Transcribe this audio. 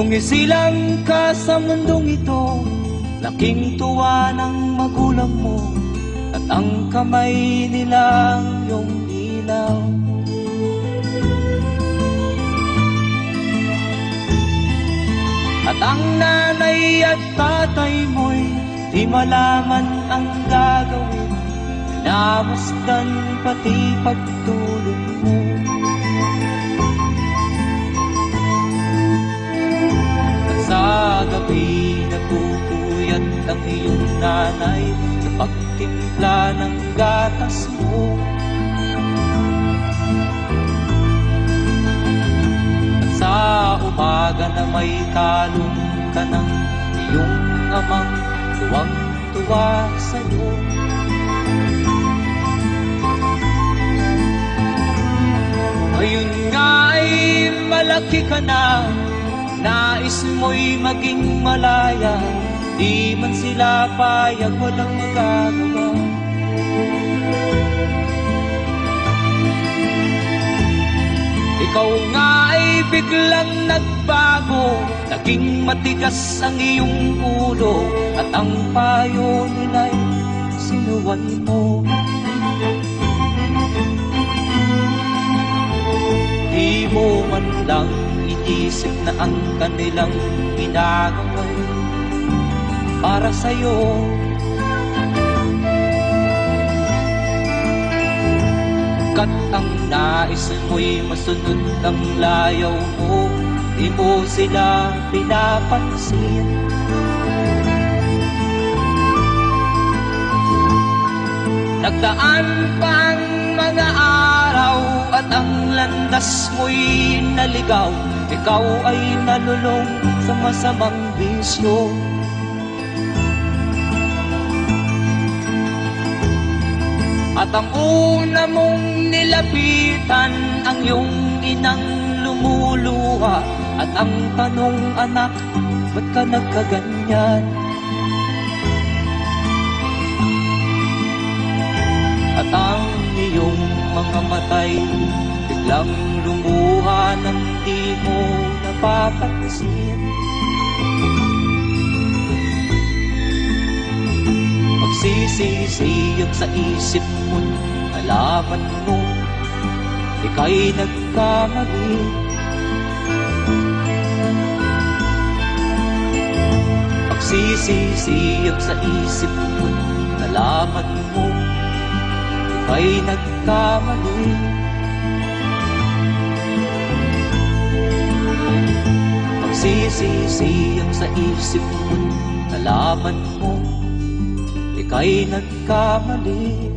Nung isilang ka sa mundong ito, laking tuwa ng magulang mo, at ang kamay nila ang iyong ilaw. At ang nanay at tatay mo'y di malaman ang gagawin, pinamasdan pati pagtulog mo. At sa gabi nagpupuyat ang iyong nanay sa pagtimpla ng gatas mo. At sa umaga na may talong ka ng iyong amang tuwang-tuwa sa'yo. Ngayon nga ay malaki ka na, nais mo'y maging malaya, di man sila payag, walang magagawa. Ikaw nga ay biglang nagbago, naging matigas ang iyong ulo, at ang payo nila'y sinuwan mo. Di mo man lang iisip na ang kanilang ginagawa'y para sa'yo. Kat ang nais mo'y masunod ang layaw mo, di mo sila pinapansin. Nagdaan pa ang mga araw at ang landas mo'y naligaw, ikaw ay nalulong sa masamang bisyo. At ang una mong nilapitan ang iyong inang lumuluha, at ang tanong, anak, ba't ka nagkaganyan? At ang iyong mga matay biglang lumuha nang di mo napapansin. Magsisisiyag sa isip mo, alaman mo, ika'y nagkamali. Magsisisiyag sa isip mo, alaman mo, ika'y nagkamali. Magsisisiyag sa isip mo, alaman mo, ika'y nagkamali.